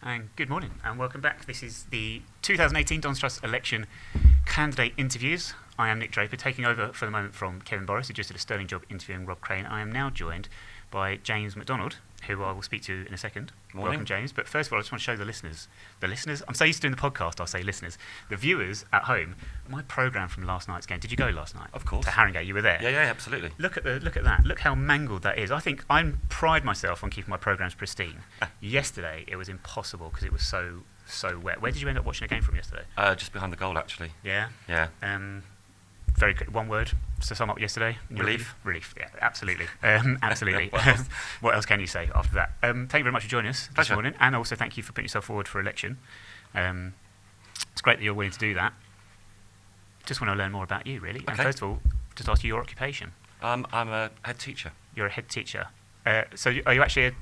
And good morning and welcome back. This is the 2018 Dons Trust election candidate interviews. I am Nick Draper, taking over for the moment from Kevin Boris, who just did a sterling job interviewing Rob Crane. I am now joined by James Macdonald, who I will speak to in a second. Morning. Welcome, James. But first of all, I just want to show the listeners, I'm so used to doing the podcast, I'll say listeners, the viewers at home, my programme from last night's game. Did you go last night? Of course. To Haringey, you were there? Yeah, absolutely. Look at that. Look how mangled that is. I think I pride myself on keeping my programmes pristine. Yesterday, it was impossible because it was so wet. Where did you end up watching the game from yesterday? Just behind the goal, actually. Yeah? Yeah. Very quick, one word to sum up yesterday. Relief. Relief, yeah, absolutely. Absolutely. What else can you say after that? Thank you very much for joining us this morning, and also thank you for putting yourself forward for election. It's great that you're willing to do that. Just want to learn more about you, really. Okay. And first of all, just ask you your occupation. I'm a head teacher. You're a head teacher. So are you actually a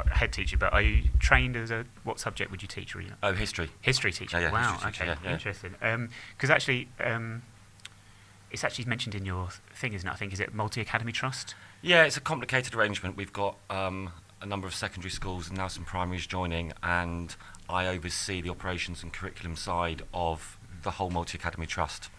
head teacher, but are you trained as what subject would you teach? Really? Oh, history. History teacher. Yeah, wow, history teacher, okay, yeah. Interesting. Because actually... it's actually mentioned in your thing, isn't it? I think, is it Multi-Academy Trust? Yeah, it's a complicated arrangement. We've got a number of secondary schools and now some primaries joining, and I oversee the operations and curriculum side of the whole Multi-Academy Trust.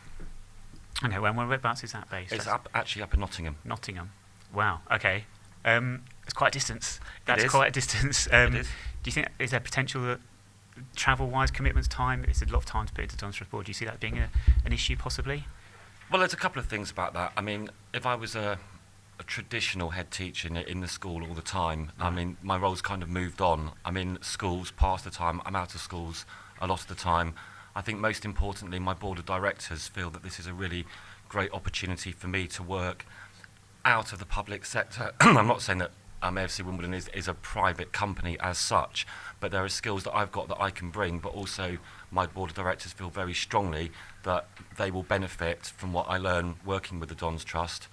Okay, well, whereabouts is that based? It's actually up in Nottingham. Nottingham. Wow, okay. It's quite a distance. That's It is. quite a distance. It is. Do you think, is there potential that travel-wise, commitments, time, it's a lot of time to put into Dons Trust Board. Do you see that being an issue, possibly? Well, there's a couple of things about that. I mean, if I was a traditional head teacher in the school all the time, I mean, my role's kind of moved on. I'm in schools past the time, I'm out of schools a lot of the time. I think most importantly, my board of directors feel that this is a really great opportunity for me to work out of the public sector. I'm not saying that AFC Wimbledon is a private company as such, but there are skills that I've got that I can bring, but also my board of directors feel very strongly that they will benefit from what I learn working with the Dons Trust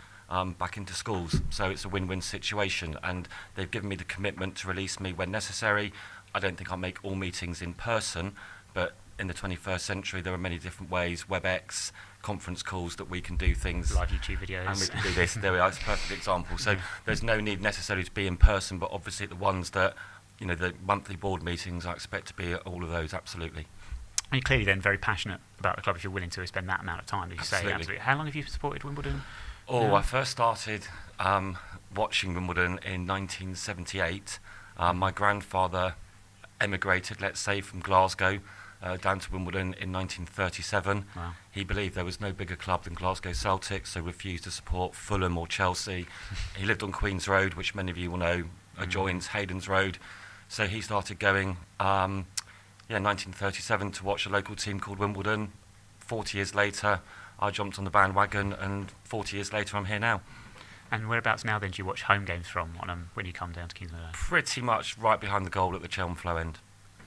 back into schools. So it's a win-win situation, and they've given me the commitment to release me when necessary. I don't think I'll make all meetings in person, but in the 21st century there are many different ways, WebEx, conference calls, that we can do things. Live YouTube videos. And we can do this. There we are, it's a perfect example. So there's no need necessarily to be in person, but obviously the ones that, you know, the monthly board meetings, I expect to be at all of those, absolutely. And you're clearly then very passionate about the club if you're willing to spend that amount of time, as you say. Absolutely. How long have you supported Wimbledon? I first started watching Wimbledon in 1978. My grandfather emigrated, let's say, from Glasgow down to Wimbledon in 1937. Wow. He believed there was no bigger club than Glasgow Celtic, so refused to support Fulham or Chelsea. He lived on Queen's Road, which many of you will know adjoins Hayden's Road. So he started going, 1937, to watch a local team called Wimbledon. 40 years later, I jumped on the bandwagon, and 40 years later, I'm here now. And whereabouts now then do you watch home games from when you come down to Kingsmeadow? Pretty much right behind the goal at the Chelmsflow end.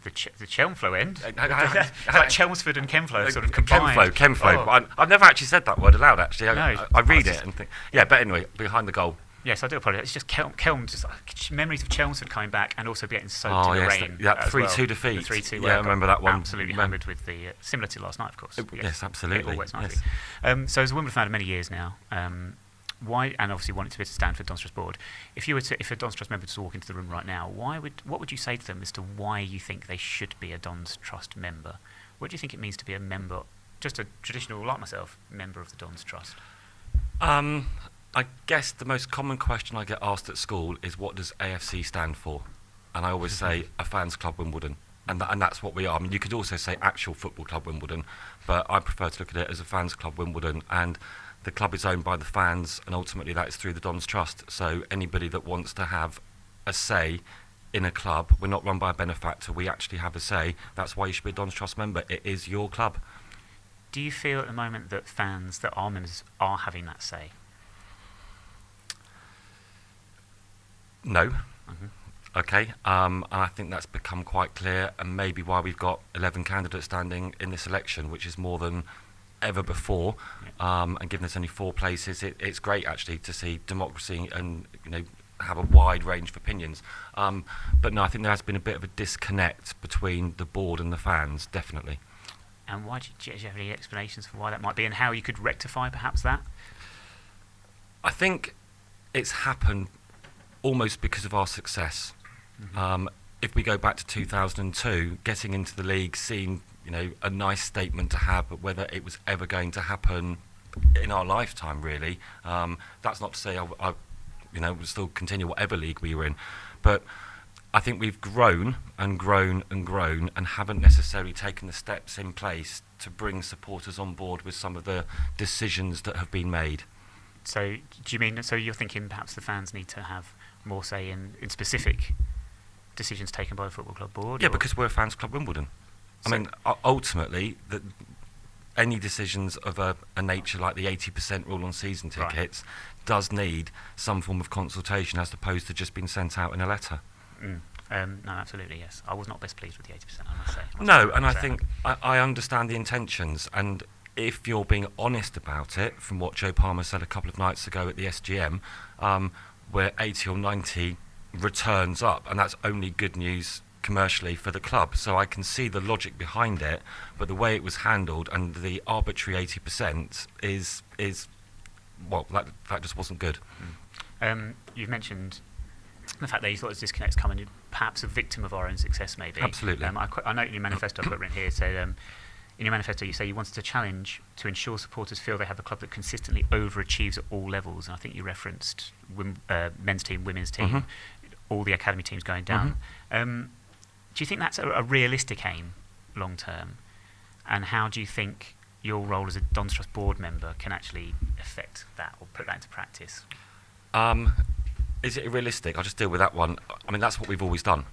The Chelmsflow end? It's like Chelmsford and Chemflow sort of combined. Chemflow. Oh. I've never actually said that word aloud, actually. No, I read it and think... Yeah, but anyway, behind the goal. Yes, I do apologise. It's just Kelm, just memories of Chelmsford coming back and also getting soaked in the rain. That 3-2 defeat. The 3-2. Yeah, I remember that one. Absolutely hammered with the... similar to last night, of course. Yes, absolutely. It all works nicely. So as a Wimbledon fan of many years now, why, and obviously wanting to stand for Dons Trust Board, if a Dons Trust member was to walk into the room right now, what would you say to them as to why you think they should be a Dons Trust member? What do you think it means to be a member, just a traditional, like myself, member of the Dons Trust? I guess the most common question I get asked at school is, what does AFC stand for? And I always say, a fans club Wimbledon. And that's what we are. I mean, you could also say actual football club Wimbledon, but I prefer to look at it as a fans club Wimbledon. And the club is owned by the fans, and ultimately that is through the Dons Trust. So anybody that wants to have a say in a club, we're not run by a benefactor, we actually have a say. That's why you should be a Dons Trust member. It is your club. Do you feel at the moment that fans, that are members, are having that say? No. Okay, and I think that's become quite clear, and maybe why we've got 11 candidates standing in this election, which is more than ever before. And given there's only 4 places, it's great actually to see democracy and, you know, have a wide range of opinions. But no, I think there has been a bit of a disconnect between the board and the fans, definitely. And why do you have any explanations for why that might be, and how you could rectify perhaps that? I think it's happened almost because of our success. if we go back to 2002, getting into the league seemed, a nice statement to have, but whether it was ever going to happen in our lifetime, really, that's not to say I would still continue whatever league we were in, but I think we've grown and grown and grown and haven't necessarily taken the steps in place to bring supporters on board with some of the decisions that have been made. So do you mean, so you're thinking perhaps the fans need to have more say in specific decisions taken by the football club board? Yeah, because we're a fans club Wimbledon. I mean, ultimately, any decisions of a nature like the 80% rule on season tickets does need some form of consultation as opposed to just being sent out in a letter. No, absolutely, yes. I was not best pleased with the 80%, I must say. No, and I think I understand the intentions, and if you're being honest about it, from what Joe Palmer said a couple of nights ago at the SGM, where 80 or 90 returns up, and that's only good news commercially for the club. So I can see the logic behind it, but the way it was handled and the arbitrary 80% is well, that just wasn't good. You've mentioned the fact that you thought this disconnect's coming, perhaps a victim of our own success, maybe. Absolutely. I note in your manifesto, I've got written here, said in your manifesto you say you wanted to challenge to ensure supporters feel they have a club that consistently overachieves at all levels, and I think you referenced men's team, women's team, all the academy teams going down. Do you think that's a realistic aim long term? And how do you think your role as a Don's Trust board member can actually affect that or put that into practice? Is it realistic? I'll just deal with that one. I mean, that's what we've always done.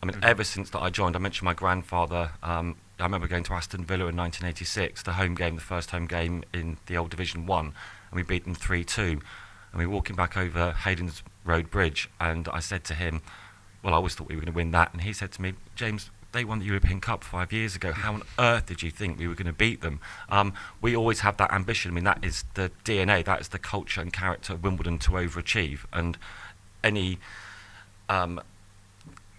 I mean, ever since that I joined, I mentioned my grandfather. I remember going to Aston Villa in 1986, the home game, the first home game in the old Division 1, and we beat them 3-2. And we were walking back over Hayden's Road Bridge, and I said to him, well, I always thought we were going to win that. And he said to me, James, they won the European Cup 5 years ago. How on earth did you think we were going to beat them? We always have that ambition. I mean, that is the DNA, that is the culture and character of Wimbledon to overachieve. And any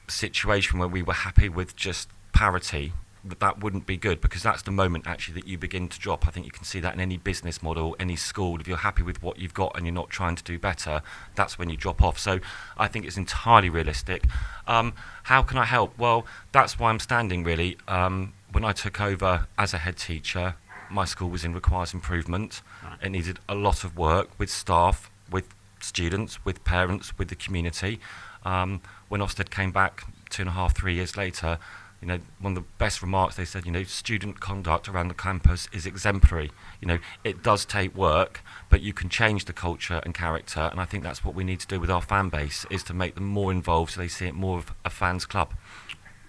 situation where we were happy with just parity, that wouldn't be good, because that's the moment actually that you begin to drop. I think you can see that in any business model, any school. If you're happy with what you've got and you're not trying to do better, that's when you drop off. So I think it's entirely realistic. How can I help? Well, that's why I'm standing, really. When I took over as a head teacher, my school was in requires improvement. It needed a lot of work with staff, with students, with parents, with the community. When Ofsted came back 2.5, 3 years later, one of the best remarks they said, student conduct around the campus is exemplary. It does take work, but you can change the culture and character, and I think that's what we need to do with our fan base, is to make them more involved so they see it more of a fans club.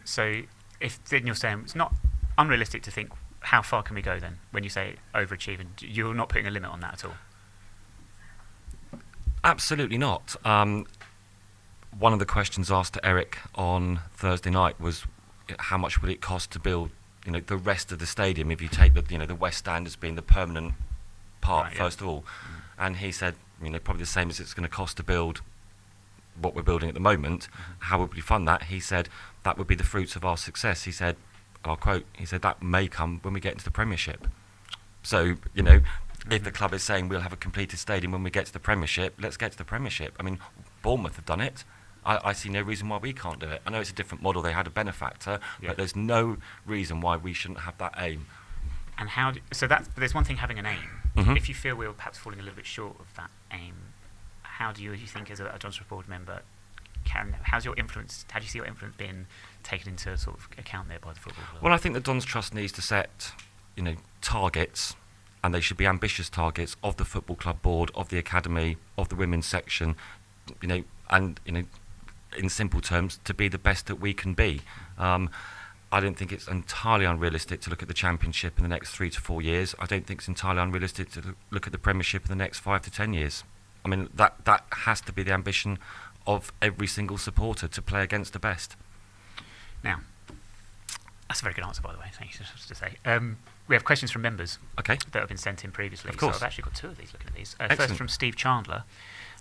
So if then you're saying it's not unrealistic to think, how far can we go then when you say overachieving? You're not putting a limit on that at all? Absolutely not. One of the questions asked to Eric on Thursday night was, how much would it cost to build, the rest of the stadium if you take the West Stand as being the permanent part first of all, and he said, probably the same as it's going to cost to build what we're building at the moment. How would we fund that? He said that would be the fruits of our success. He said, I'll quote, he said that may come when we get into the Premiership. So if the club is saying we'll have a completed stadium when we get to the Premiership, let's get to the Premiership. I mean, Bournemouth have done it. I see no reason why we can't do it. I know it's a different model, they had a benefactor, but there's no reason why we shouldn't have that aim. And there's one thing having an aim. If you feel we're perhaps falling a little bit short of that aim, how do you think as a Don's Trust board member, how do you see your influence being taken into sort of account there by the football club? Well, I think the Don's Trust needs to set, targets, and they should be ambitious targets of the football club board, of the academy, of the women's section, in simple terms, to be the best that we can be. I don't think it's entirely unrealistic to look at the Championship in the next 3 to 4 years. I don't think it's entirely unrealistic to look at the Premiership in the next 5 to 10 years. I mean, that has to be the ambition of every single supporter, to play against the best. Now, that's a very good answer, by the way. Thank you to say. We have questions from members that have been sent in previously. Of course. So I've actually got 2 of these looking at these. Excellent. First from Steve Chandler.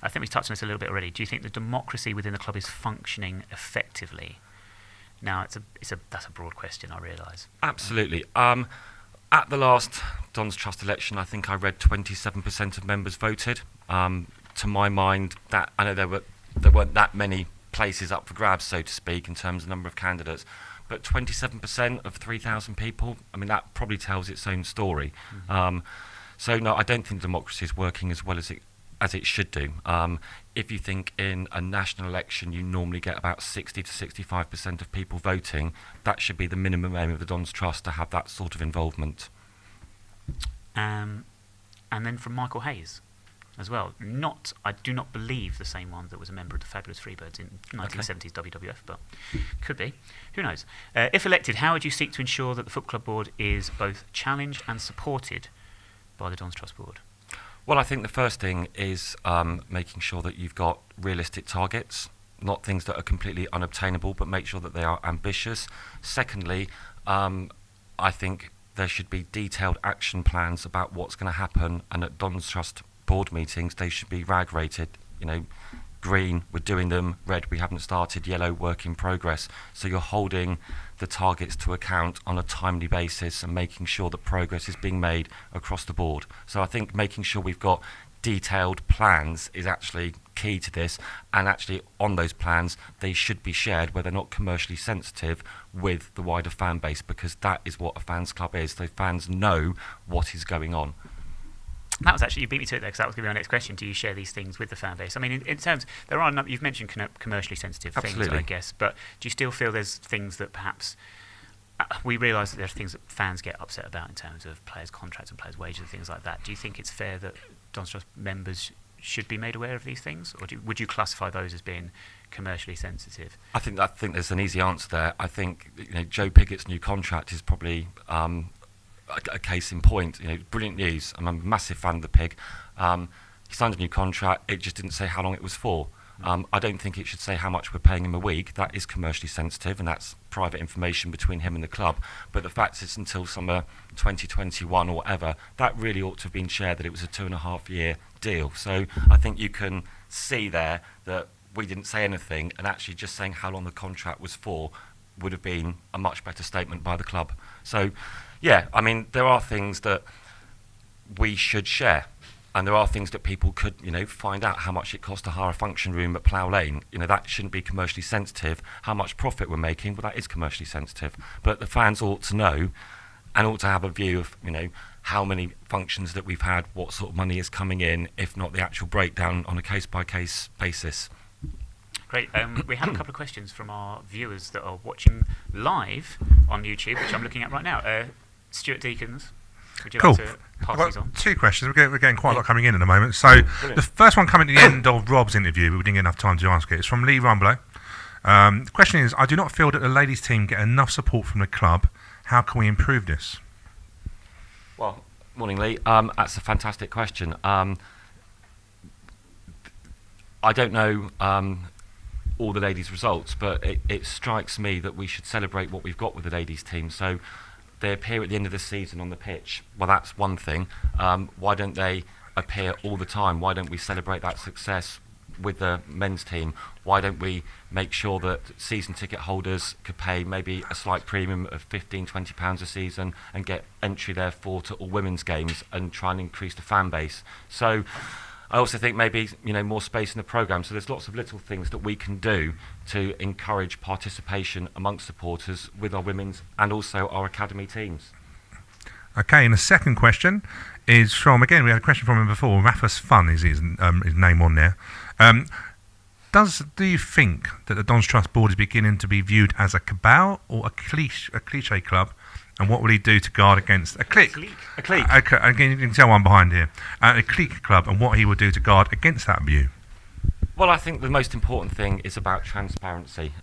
I think we've touched on this a little bit already. Do you think the democracy within the club is functioning effectively? Now, that's a broad question, I realise. Absolutely. At the last Don's Trust election, I think I read 27% of members voted. To my mind, that I know there weren't that many places up for grabs, so to speak, in terms of number of candidates. But 27% of 3,000 people, I mean, that probably tells its own story. So no, I don't think democracy is working as well as it should do. If you think in a national election you normally get about 60 to 65% of people voting, that should be the minimum aim of the Dons Trust, to have that sort of involvement. And then from Michael Hayes as well. I do not believe the same one that was a member of the Fabulous Freebirds in 1970s WWF, but could be. Who knows? If elected, how would you seek to ensure that the Football Club Board is both challenged and supported by the Dons Trust Board? Well, I think the first thing is making sure that you've got realistic targets, not things that are completely unobtainable, but make sure that they are ambitious. Secondly, I think there should be detailed action plans about what's going to happen, and at Dons Trust board meetings they should be rag rated. Green, we're doing them; red, we haven't started; yellow, work in progress. So you're holding the targets to account on a timely basis and making sure that progress is being made across the board. So I think making sure we've got detailed plans is actually key to this, and actually on those plans they should be shared where they're not commercially sensitive with the wider fan base, because that is what a fans club is. So fans know what is going on. That was actually, you beat me to it there, because that was going to be my next question. Do you share these things with the fan base? I mean, in terms, there are you've mentioned commercially sensitive things, I guess, but do you still feel there's things that perhaps we realise that there are things that fans get upset about in terms of players' contracts and players' wages and things like that? Do you think it's fair that Dons Trust members should be made aware of these things, or would you classify those as being commercially sensitive? I think there's an easy answer there. I think Joe Piggott's new contract is probably a case in point. Brilliant news. I'm a massive fan of the pig. He signed a new contract. It just didn't say how long it was for. I don't think it should say how much we're paying him a week. That is commercially sensitive, and that's private information between him and the club. But the fact it's until summer 2021 or whatever, that really ought to have been shared, that it was a 2.5-year deal. So I think you can see there that we didn't say anything, and actually just saying how long the contract was for would have been a much better statement by the club. So yeah, I mean, there are things that we should share, and there are things that people could, find out how much it costs to hire a function room at Plough Lane. That shouldn't be commercially sensitive. How much profit we're making, well, that is commercially sensitive. But the fans ought to know, and ought to have a view of, how many functions that we've had, what sort of money is coming in, if not the actual breakdown on a case-by-case basis. Great. We have a couple of questions from our viewers that are watching live on YouTube, which I'm looking at right now. Stuart Deacons, would you like to pass these on? Two questions. We're getting quite a lot coming in at the moment. So the first one coming at the end of Rob's interview, but we didn't get enough time to ask it. It's from Lee Rumblow. The question is, I do not feel that the ladies' team get enough support from the club. How can we improve this? Well, morning, Lee. That's a fantastic question. I don't know all the ladies' results, but it strikes me that we should celebrate what we've got with the ladies' team. So they appear at the end of the season on the pitch. Well, that's one thing. Why don't they appear all the time? Why don't we celebrate that success with the men's team? Why don't we make sure that season ticket holders could pay maybe a slight premium of £15-20 a season and get entry therefore to all women's games and try and increase the fan base? So I also think maybe more space in the programme. So there's lots of little things that we can do to encourage participation amongst supporters with our women's and also our academy teams. Okay, and the second question is from, again, we had a question from him before, Raffus Fun is his name on there. Do you think that the Dons Trust Board is beginning to be viewed as a cabal or a cliche club? And what will he do to guard against a clique? A clique. Again, you can tell one behind here. A clique club, and what he would do to guard against that view. Well, I think the most important thing is about transparency.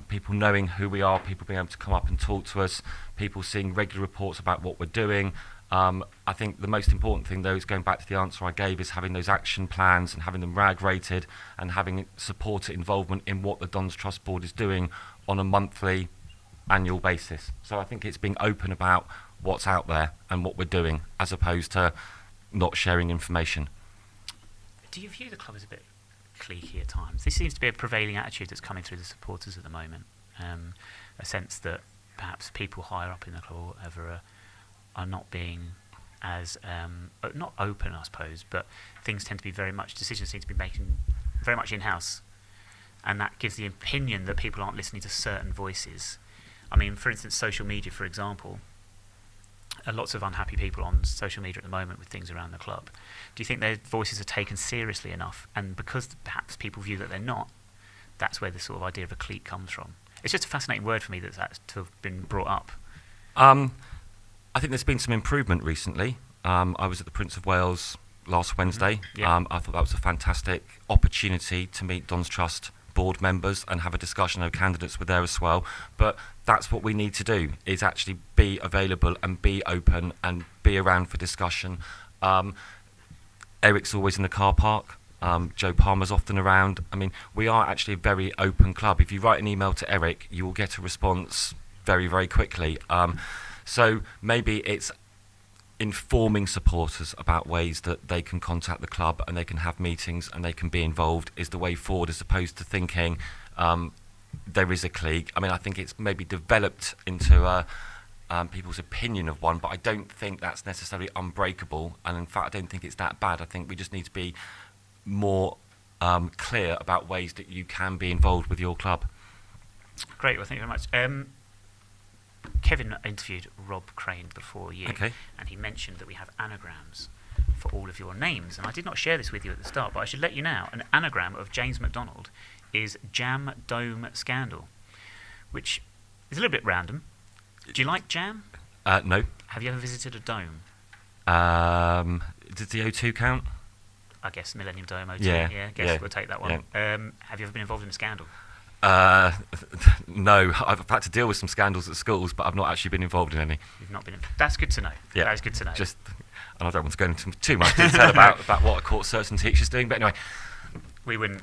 People knowing who we are, people being able to come up and talk to us, people seeing regular reports about what we're doing. I think the most important thing, though, is going back to the answer I gave, is having those action plans and having them rag rated and having supported involvement in what the Dons Trust Board is doing on a monthly, annual basis. So I think it's being open about what's out there and what we're doing, as opposed to not sharing information. Do you view the club as a bit cliquey at times? This seems to be a prevailing attitude that's coming through the supporters at the moment. A sense that perhaps people higher up in the club or whatever are not being as not open, I suppose, but things tend to be decisions seem to be making very much in-house. and that gives the opinion that people aren't listening to certain voices. I mean, for instance, social media, for example. Lots of unhappy people on social media at the moment with things around the club. Do you think their voices are taken seriously enough? And because perhaps people view that they're not, that's where the sort of idea of a clique comes from. It's just a fascinating word for me that's to have been brought up. I think there's been some improvement recently. I was at the Prince of Wales last Wednesday. Yeah. I thought that was a fantastic opportunity to meet Don's Trust board members and have a discussion. Our candidates were there as well. But that's what we need to do, is actually be available and be open and be around for discussion. Eric's always in the car park. Joe Palmer's often around. I mean, we are actually a very open club. If you write an email to Eric, you will get a response very, very quickly. So maybe it's informing supporters about ways that they can contact the club and they can have meetings and they can be involved is the way forward, as opposed to thinking there is a clique. I mean, I think it's maybe developed into people's opinion of one, but I don't think that's necessarily unbreakable. And in fact, I don't think it's that bad. I think we just need to be more clear about ways that you can be involved with your club. Great, well, thank you very much. Kevin interviewed Rob Crane before you, Okay. and he mentioned that we have anagrams for all of your names, and I did not share this with you at the start, but I should let you now. An anagram of James Macdonald is Jam Dome Scandal, which is a little bit random. Do you like jam? No. Have you ever visited a dome? Does the O2 count? I guess Millennium Dome, O2. Yeah, Guess yeah, we'll take that one. Have you ever been involved in a scandal? No. I've had to deal with some scandals at schools, but I've not actually been involved in any. You've not been. That's good to know. Yeah, that is good to know. And I don't want to go into too much detail about what I caught certain teachers doing, but anyway. We wouldn't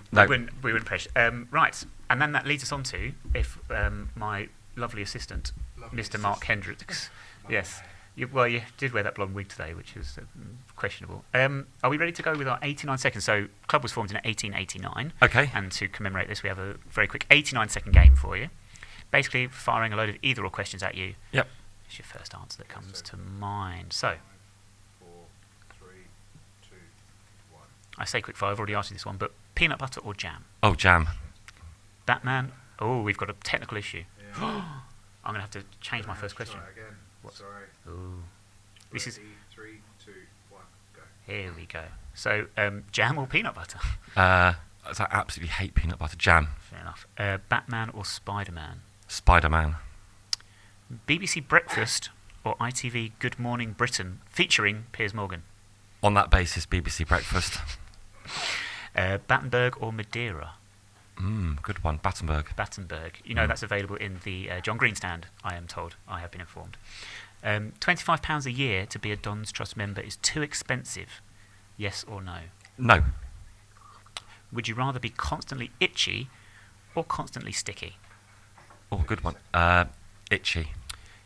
push. Right, and then that leads us on to if my lovely assistant, Mr. Mark Hendricks. Yes. You did wear that blonde wig today, which is questionable. Are we ready to go with our 89 seconds? So, club was formed in 1889. Okay. And to commemorate this, we have a very quick 89-second game for you. Basically, firing a load of either-or questions at you. Yep. It's your first answer that comes to mind. So, 4, 3, 2, 1. I say quick fire. I've already asked you this one, but peanut butter or jam? Oh, jam. Batman. Oh, we've got a technical issue. Yeah. I'm going to have to change my first question. Try again. What? Sorry. Ooh. This is. 3, 2, 1, go. Here we go. So, jam or peanut butter? I absolutely hate peanut butter. Jam. Fair enough. Batman or Spider-Man? Spider-Man. BBC Breakfast or ITV Good Morning Britain featuring Piers Morgan? On that basis, BBC Breakfast. Battenberg or Madeira? Good one. Battenberg. Battenberg. You know that's available in the John Green stand, I am told. I have been informed. £25 a year to be a Don's Trust member is too expensive. Yes or no? No. Would you rather be constantly itchy or constantly sticky? Oh, good one. Itchy.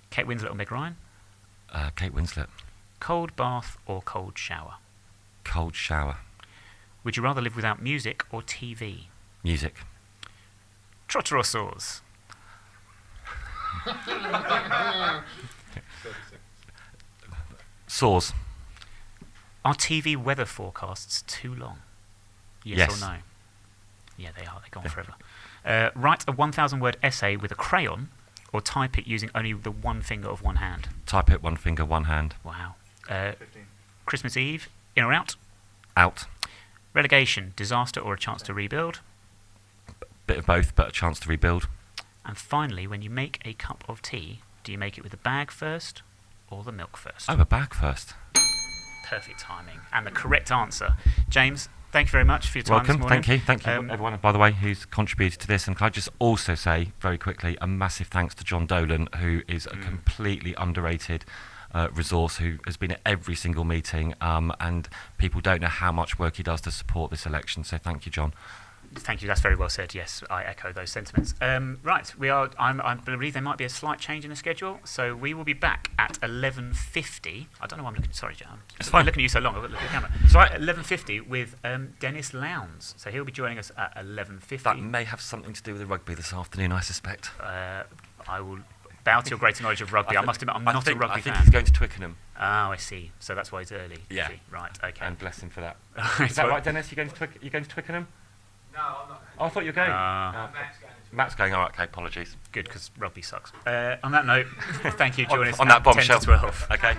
Kate Winslet or Meg Ryan? Kate Winslet. Cold bath or cold shower? Cold shower. Would you rather live without music or TV? Music. Trotter or saws? Saws. Are TV weather forecasts too long? Yes or no? Yeah, they are. They're gone forever. Write a 1,000-word essay with a crayon or type it using only the one finger of one hand. Type it, one finger, one hand. Wow. 15. Christmas Eve, in or out? Out. Relegation, disaster or a chance to rebuild? Bit of both, but a chance to rebuild. And finally, when you make a cup of tea, do you make it with the bag first or the milk first? Oh, a bag first. Perfect timing. And the correct answer. James, thank you very much for your time Welcome. this morning. Thank you, everyone, by the way, who's contributed to this. And can I just also say, very quickly, a massive thanks to John Dolan, who is a completely underrated resource, who has been at every single meeting, and people don't know how much work he does to support this election. So thank you, John. Thank you. That's very well said. Yes, I echo those sentiments. Right, we are. I believe there might be a slight change in the schedule, so we will be back at 11:50. I don't know why I'm looking. Sorry, John. It's fine. I'm looking at you so long. I've got to look at the camera. It's all right. 11:50 with Dennis Lowndes. So he'll be joining us at 11:50. That may have something to do with the rugby this afternoon, I suspect. I will bow to your greater knowledge of rugby. I must admit, I'm not a rugby I think fan. he's going to Twickenham. Oh, I see. So that's why it's early. Yeah. See. Right. Okay. And bless him for that. Right, Is that well, right, Dennis? You're going to Twickenham? No, I'm not. Oh, I thought you were going. Matt's going. Matt's going. All right, okay, apologies. Good, because rugby sucks. On that note, thank you. Join us On at that 10 to bombshell. 12. Okay.